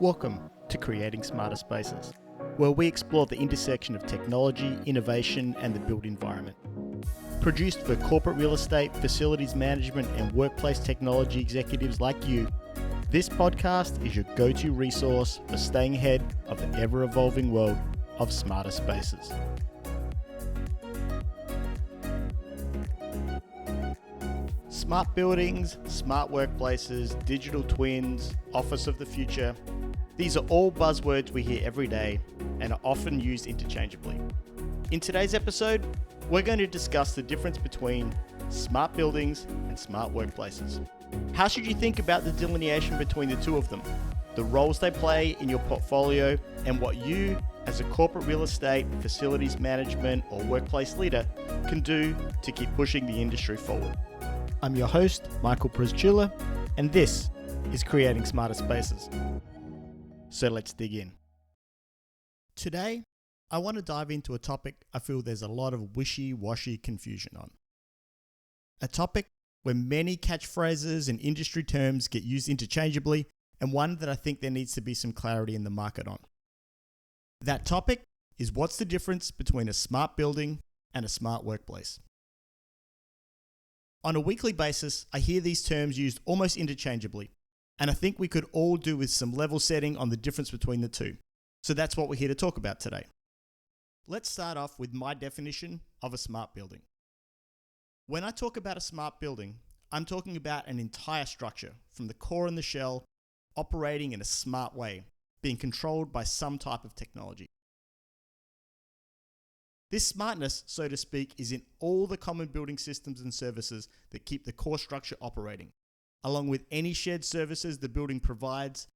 Welcome to Creating Smarter Spaces, where we explore the intersection of technology, innovation, and the built environment. Produced for corporate real estate, facilities management, and workplace technology executives like you, this podcast is your go-to resource for staying ahead of the ever-evolving world of smarter spaces. Smart buildings, smart workplaces, digital twins, office of the future. These are all buzzwords we hear every day and are often used interchangeably. In today's episode, we're going to discuss the difference between smart buildings and smart workplaces. How should you think about the delineation between the two of them, the roles they play in your portfolio, and what you, as a corporate real estate, facilities management, or workplace leader, can do to keep pushing the industry forward? I'm your host, Michael Prezchula, and this is Creating Smarter Spaces. So let's dig in. Today, I want to dive into a topic I feel there's a lot of wishy-washy confusion on. A topic where many catchphrases and industry terms get used interchangeably, and one that I think there needs to be some clarity in the market on. That topic is what's the difference between a smart building and a smart workplace. On a weekly basis, I hear these terms used almost interchangeably, and I think we could all do with some level setting on the difference between the two. So that's what we're here to talk about today. Let's start off with my definition of a smart building. When I talk about a smart building, I'm talking about an entire structure, from the core and the shell, operating in a smart way, being controlled by some type of technology. This smartness, so to speak, is in all the common building systems and services that keep the core structure operating, along with any shared services the building provides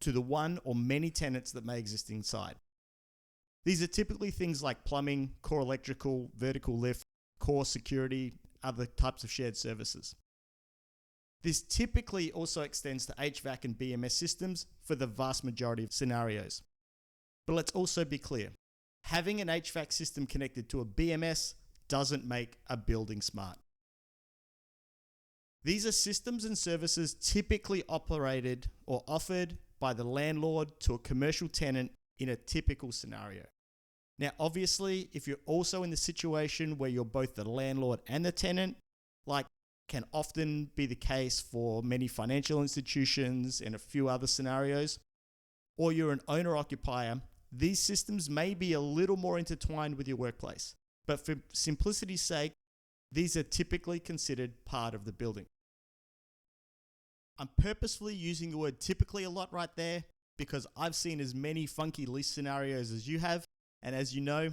to the one or many tenants that may exist inside. These are typically things like plumbing, core electrical, vertical lift, core security, other types of shared services. This typically also extends to HVAC and BMS systems for the vast majority of scenarios. But let's also be clear. Having an HVAC system connected to a BMS doesn't make a building smart. These are systems and services typically operated or offered by the landlord to a commercial tenant in a typical scenario. Now, obviously, if you're also in the situation where you're both the landlord and the tenant, like can often be the case for many financial institutions and a few other scenarios, or you're an owner-occupier, these systems may be a little more intertwined with your workplace, but for simplicity's sake, these are typically considered part of the building. I'm purposefully using the word typically a lot right there because I've seen as many funky lease scenarios as you have, and as you know,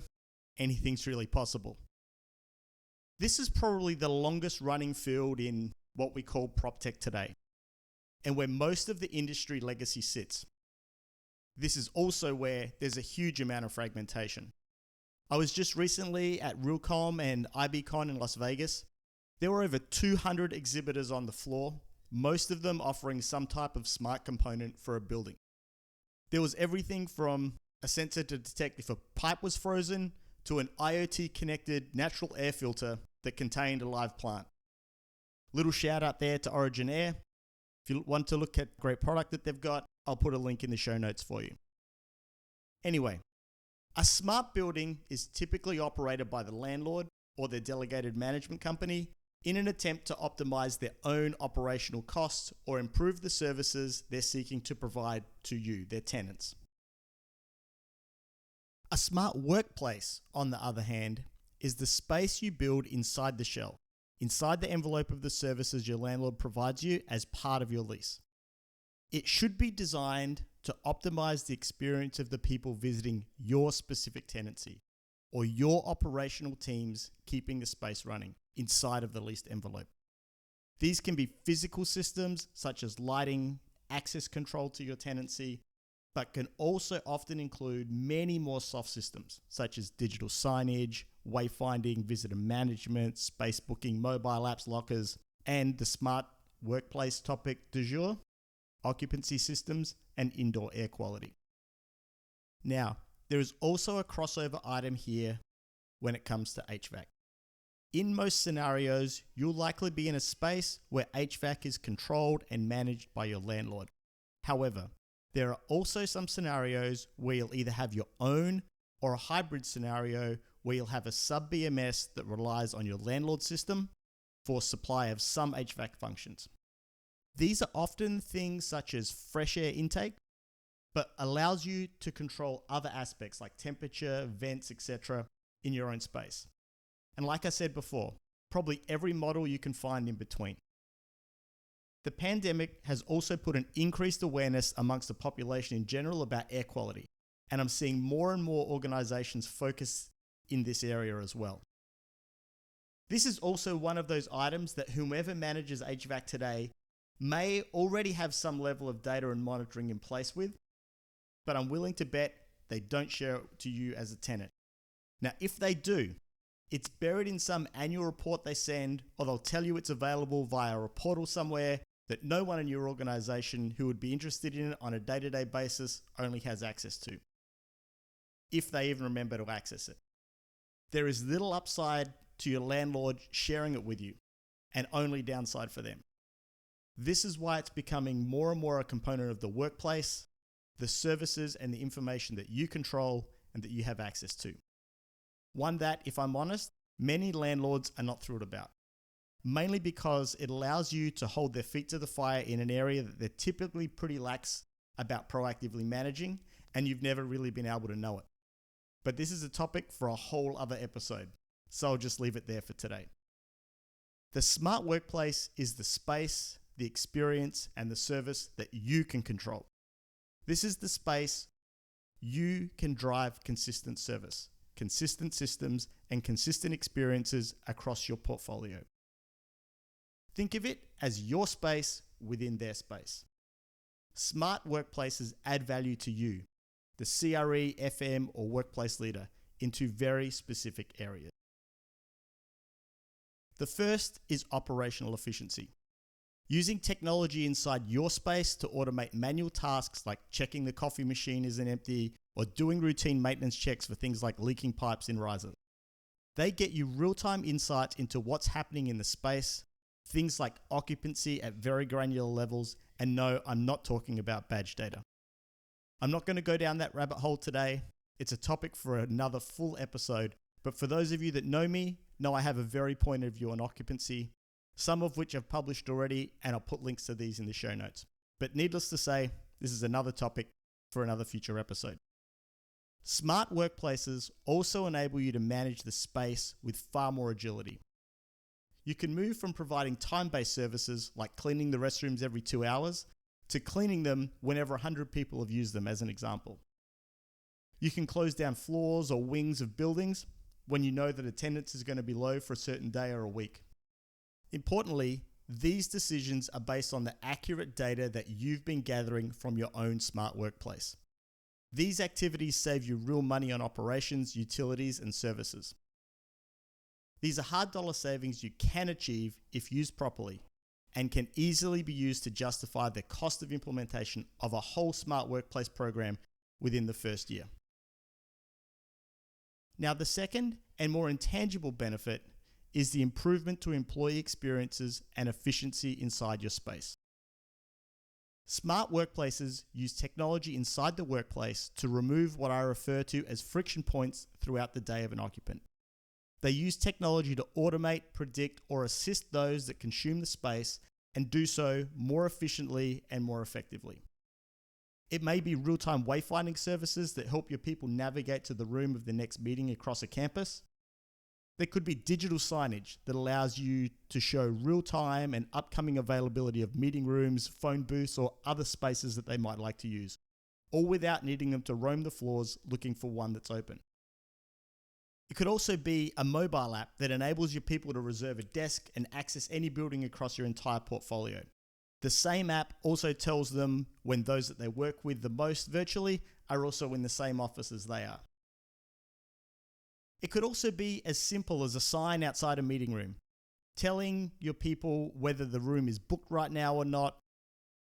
anything's really possible. This is probably the longest running field in what we call proptech today, and where most of the industry legacy sits. This is also where there's a huge amount of fragmentation. I was just recently at Realcomm and IBCon in Las Vegas. There were over 200 exhibitors on the floor, most of them offering some type of smart component for a building. There was everything from a sensor to detect if a pipe was frozen to an IoT-connected natural air filter that contained a live plant. Little shout out there to Origin Air. If you want to look at a great product that they've got, I'll put a link in the show notes for you. Anyway, a smart building is typically operated by the landlord or their delegated management company in an attempt to optimize their own operational costs or improve the services they're seeking to provide to you, their tenants. A smart workplace, on the other hand, is the space you build inside the shell, inside the envelope of the services your landlord provides you as part of your lease. It should be designed to optimize the experience of the people visiting your specific tenancy or your operational teams keeping the space running inside of the leased envelope. These can be physical systems such as lighting, access control to your tenancy, but can also often include many more soft systems such as digital signage, wayfinding, visitor management, space booking, mobile apps, lockers, and the smart workplace topic du jour, occupancy systems, and indoor air quality. Now, there is also a crossover item here when it comes to HVAC. In most scenarios, you'll likely be in a space where HVAC is controlled and managed by your landlord. However, There are also some scenarios where you'll either have your own or a hybrid scenario where you'll have a sub-BMS that relies on your landlord system for supply of some HVAC functions. These are often things such as fresh air intake, but allows you to control other aspects like temperature, vents, etc. in your own space. And like I said before, probably every model you can find in between. The pandemic has also put an increased awareness amongst the population in general about air quality, and I'm seeing more and more organizations focus in this area as well. This is also one of those items that whomever manages HVAC today may already have some level of data and monitoring in place with, but I'm willing to bet they don't share it to you as a tenant. Now, if they do, it's buried in some annual report they send, or they'll tell you it's available via a portal somewhere that no one in your organization who would be interested in it on a day-to-day basis only has access to, if they even remember to access it. There is little upside to your landlord sharing it with you, and only downside for them. This is why it's becoming more and more a component of the workplace, the services and the information that you control and that you have access to. One that, if I'm honest, many landlords are not thrilled about. Mainly because it allows you to hold their feet to the fire in an area that they're typically pretty lax about proactively managing, and you've never really been able to know it. But this is a topic for a whole other episode, so I'll just leave it there for today. The smart workplace is the space, the experience, and the service that you can control. This is the space you can drive consistent service, consistent systems, and consistent experiences across your portfolio. Think of it as your space within their space. Smart workplaces add value to you, the CRE, FM, or workplace leader, into very specific areas. The first is operational efficiency. Using technology inside your space to automate manual tasks like checking the coffee machine isn't empty or doing routine maintenance checks for things like leaking pipes in risers. They get you real-time insights into what's happening in the space, things like occupancy at very granular levels, and no, I'm not talking about badge data. I'm not going to go down that rabbit hole today. It's a topic for another full episode, but for those of you that know me, know I have a very point of view on occupancy, some of which I've published already, and I'll put links to these in the show notes. But needless to say, this is another topic for another future episode. Smart workplaces also enable you to manage the space with far more agility. You can move from providing time-based services like cleaning the restrooms every 2 hours to cleaning them whenever 100 people have used them, as an example. You can close down floors or wings of buildings when you know that attendance is going to be low for a certain day or a week. Importantly, these decisions are based on the accurate data that you've been gathering from your own smart workplace. These activities save you real money on operations, utilities, and services. These are hard dollar savings you can achieve if used properly and can easily be used to justify the cost of implementation of a whole smart workplace program within the first year. Now, the second and more intangible benefit is the improvement to employee experiences and efficiency inside your space. Smart workplaces use technology inside the workplace to remove what I refer to as friction points throughout the day of an occupant. They use technology to automate, predict, or assist those that consume the space and do so more efficiently and more effectively. It may be real-time wayfinding services that help your people navigate to the room of the next meeting across a campus. There could be digital signage that allows you to show real-time and upcoming availability of meeting rooms, phone booths, or other spaces that they might like to use, all without needing them to roam the floors looking for one that's open. It could also be a mobile app that enables your people to reserve a desk and access any building across your entire portfolio. The same app also tells them when those that they work with the most virtually are also in the same office as they are. It could also be as simple as a sign outside a meeting room, telling your people whether the room is booked right now or not,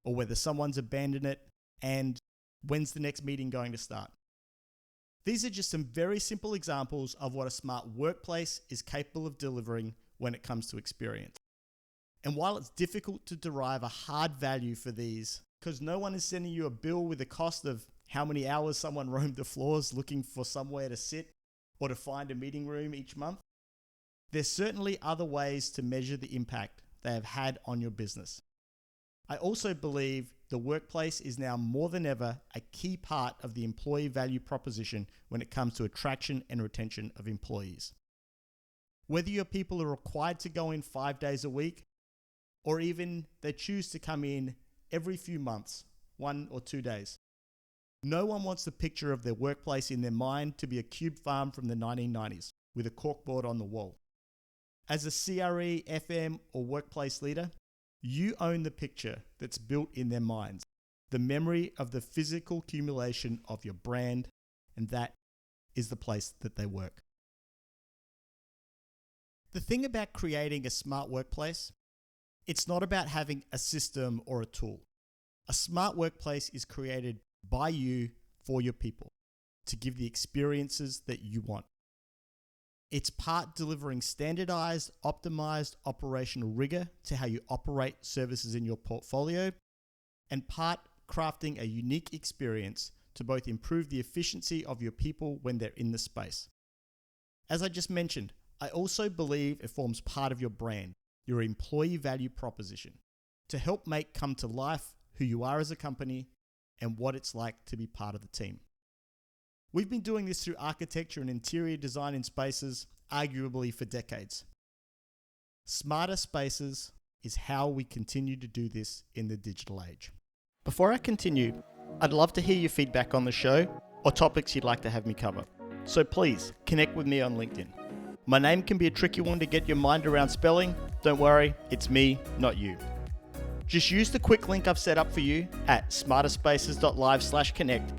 or whether someone's abandoned it, and when's the next meeting going to start. These are just some very simple examples of what a smart workplace is capable of delivering when it comes to experience. And while it's difficult to derive a hard value for these because no one is sending you a bill with the cost of how many hours someone roamed the floors looking for somewhere to sit or to find a meeting room each month. There's certainly other ways to measure the impact they have had on your business. I also believe the workplace is now more than ever a key part of the employee value proposition when it comes to attraction and retention of employees. Whether your people are required to go in 5 days a week, or even they choose to come in every few months, 1 or 2 days. No one wants the picture of their workplace in their mind to be a cube farm from the 1990s with a corkboard on the wall. As a CRE, FM, or workplace leader, you own the picture that's built in their minds, the memory of the physical accumulation of your brand, and that is the place that they work. The thing about creating a smart workplace, it's not about having a system or a tool. A smart workplace is created by you for your people to give the experiences that you want. It's part delivering standardized, optimized operational rigor to how you operate services in your portfolio, and part crafting a unique experience to both improve the efficiency of your people when they're in the space. As I just mentioned, I also believe it forms part of your brand, your employee value proposition, to help make come to life who you are as a company and what it's like to be part of the team. We've been doing this through architecture and interior design in spaces, arguably for decades. Smarter spaces is how we continue to do this in the digital age. Before I continue, I'd love to hear your feedback on the show or topics you'd like to have me cover. So please connect with me on LinkedIn. My name can be a tricky one to get your mind around spelling. Don't worry, it's me, not you. Just use the quick link I've set up for you at smarterspaces.live/connect.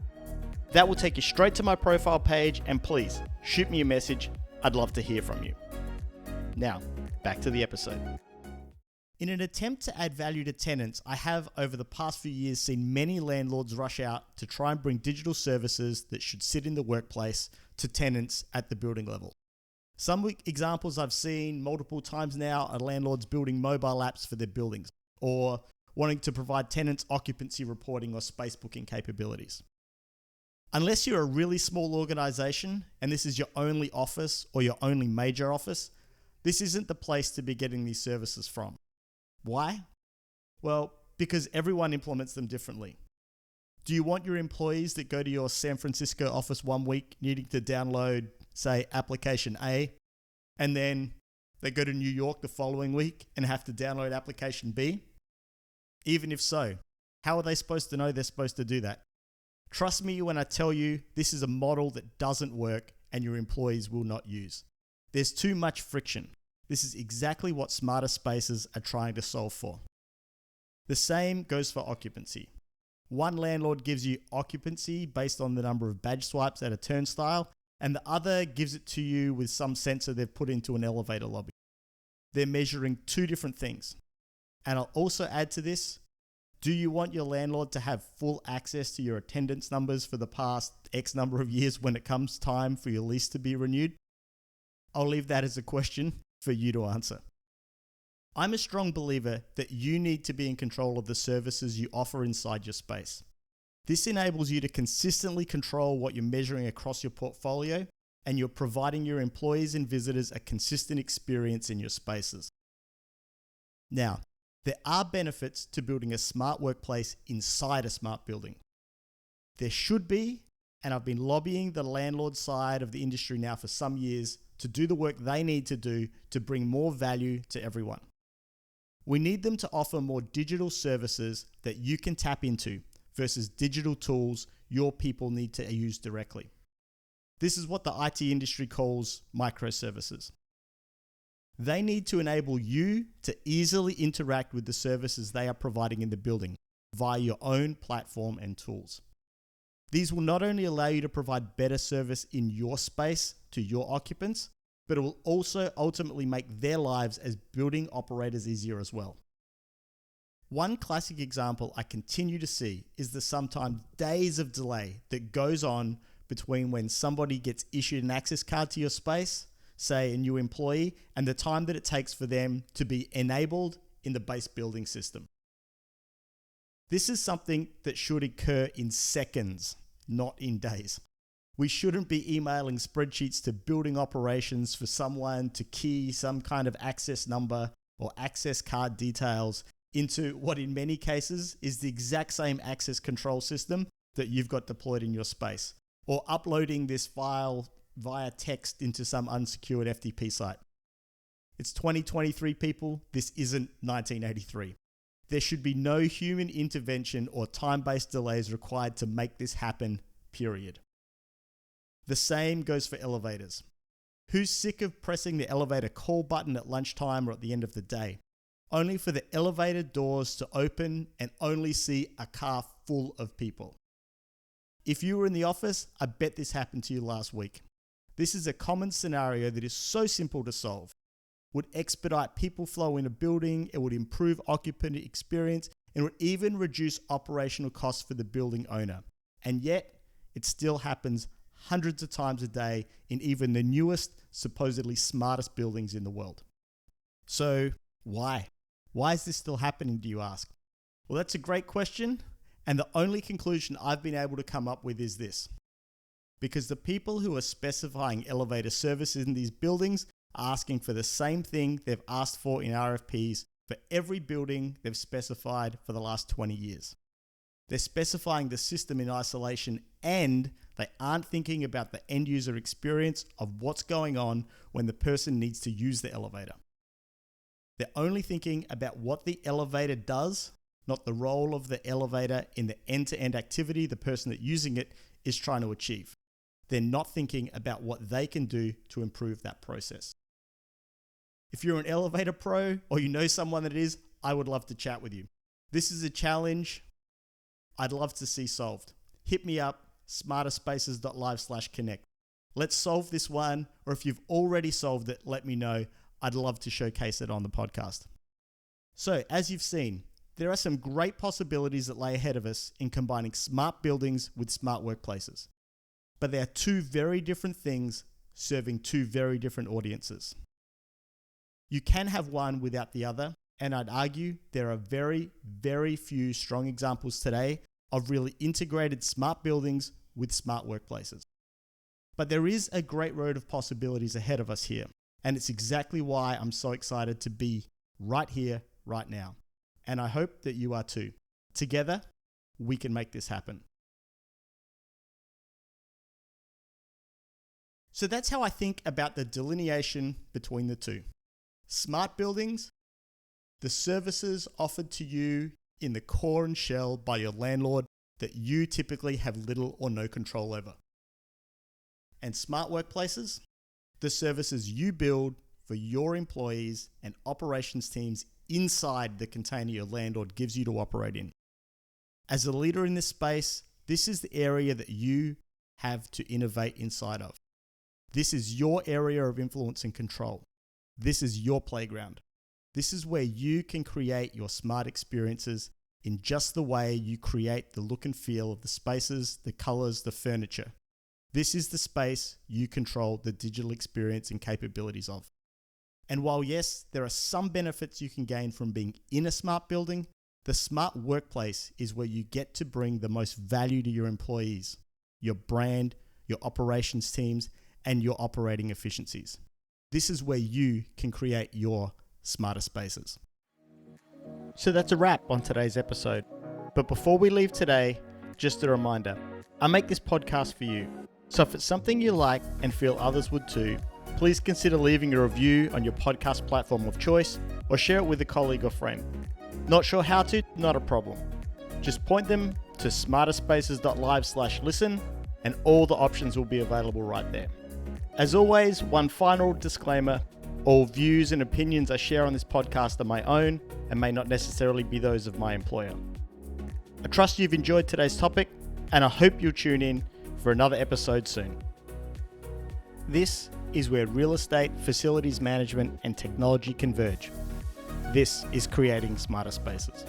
That will take you straight to my profile page, and please shoot me a message. I'd love to hear from you. Now, back to the episode. In an attempt to add value to tenants, I have over the past few years seen many landlords rush out to try and bring digital services that should sit in the workplace to tenants at the building level. Some examples I've seen multiple times now are landlords building mobile apps for their buildings, or wanting to provide tenants occupancy reporting or space booking capabilities. Unless you're a really small organization and this is your only office or your only major office, this isn't the place to be getting these services from. Why? Well, because everyone implements them differently. Do you want your employees that go to your San Francisco office one week needing to download, say, application A, and then they go to New York the following week and have to download application B? Even if so, how are they supposed to know they're supposed to do that? Trust me when I tell you this is a model that doesn't work and your employees will not use. There's too much friction. This is exactly what smarter spaces are trying to solve for. The same goes for occupancy. One landlord gives you occupancy based on the number of badge swipes at a turnstile, and the other gives it to you with some sensor they've put into an elevator lobby. They're measuring two different things. And I'll also add to this, do you want your landlord to have full access to your attendance numbers for the past X number of years when it comes time for your lease to be renewed? I'll leave that as a question for you to answer. I'm a strong believer that you need to be in control of the services you offer inside your space. This enables you to consistently control what you're measuring across your portfolio, and you're providing your employees and visitors a consistent experience in your spaces. Now, there are benefits to building a smart workplace inside a smart building. There should be, and I've been lobbying the landlord side of the industry now for some years to do the work they need to do to bring more value to everyone. We need them to offer more digital services that you can tap into versus digital tools your people need to use directly. This is what the IT industry calls microservices. They need to enable you to easily interact with the services they are providing in the building via your own platform and tools. These will not only allow you to provide better service in your space to your occupants, but it will also ultimately make their lives as building operators easier as well. One classic example I continue to see is the sometimes days of delay that goes on between when somebody gets issued an access card to your space, say a new employee, and the time that it takes for them to be enabled in the base building system. This is something that should occur in seconds, not in days. We shouldn't be emailing spreadsheets to building operations for someone to key some kind of access number or access card details into what in many cases is the exact same access control system that you've got deployed in your space, or uploading this file via text into some unsecured FTP site. It's 2023, people. This isn't 1983. There should be no human intervention or time-based delays required to make this happen, period. The same goes for elevators. Who's sick of pressing the elevator call button at lunchtime or at the end of the day, only for the elevator doors to open and only see a car full of people? If you were in the office, I bet this happened to you last week. This is a common scenario that is so simple to solve. Would expedite people flow in a building, it would improve occupant experience, and would even reduce operational costs for the building owner. And yet, it still happens hundreds of times a day in even the newest, supposedly smartest buildings in the world. So, why? Why is this still happening, do you ask? Well, that's a great question, and the only conclusion I've been able to come up with is this. Because the people who are specifying elevator services in these buildings are asking for the same thing they've asked for in RFPs for every building they've specified for the last 20 years. They're specifying the system in isolation, and they aren't thinking about the end user experience of what's going on when the person needs to use the elevator. They're only thinking about what the elevator does, not the role of the elevator in the end-to-end activity the person that's using it is trying to achieve. They're not thinking about what they can do to improve that process. If you're an elevator pro or you know someone that is, I would love to chat with you. This is a challenge I'd love to see solved. Hit me up, smarterspaces.live/connect. Let's solve this one, or if you've already solved it, let me know. I'd love to showcase it on the podcast. So, as you've seen, there are some great possibilities that lay ahead of us in combining smart buildings with smart workplaces. But they are two very different things serving two very different audiences. You can have one without the other, and I'd argue there are very, very few strong examples today of really integrated smart buildings with smart workplaces. But there is a great road of possibilities ahead of us here, and it's exactly why I'm so excited to be right here, right now. And I hope that you are too. Together, we can make this happen. So that's how I think about the delineation between the two. Smart buildings, the services offered to you in the core and shell by your landlord that you typically have little or no control over. And smart workplaces, the services you build for your employees and operations teams inside the container your landlord gives you to operate in. As a leader in this space, this is the area that you have to innovate inside of. This is your area of influence and control. This is your playground. This is where you can create your smart experiences in just the way you create the look and feel of the spaces, the colors, the furniture. This is the space you control the digital experience and capabilities of. And while yes, there are some benefits you can gain from being in a smart building, the smart workplace is where you get to bring the most value to your employees, your brand, your operations teams, and your operating efficiencies. This is where you can create your smarter spaces. So that's a wrap on today's episode. But before we leave today, just a reminder, I make this podcast for you. So if it's something you like and feel others would too, please consider leaving a review on your podcast platform of choice or share it with a colleague or friend. Not sure how to? Not a problem. Just point them to smarterspaces.live/listen and all the options will be available right there. As always, one final disclaimer, all views and opinions I share on this podcast are my own and may not necessarily be those of my employer. I trust you've enjoyed today's topic and I hope you'll tune in for another episode soon. This is where real estate, facilities management and technology converge. This is creating smarter spaces.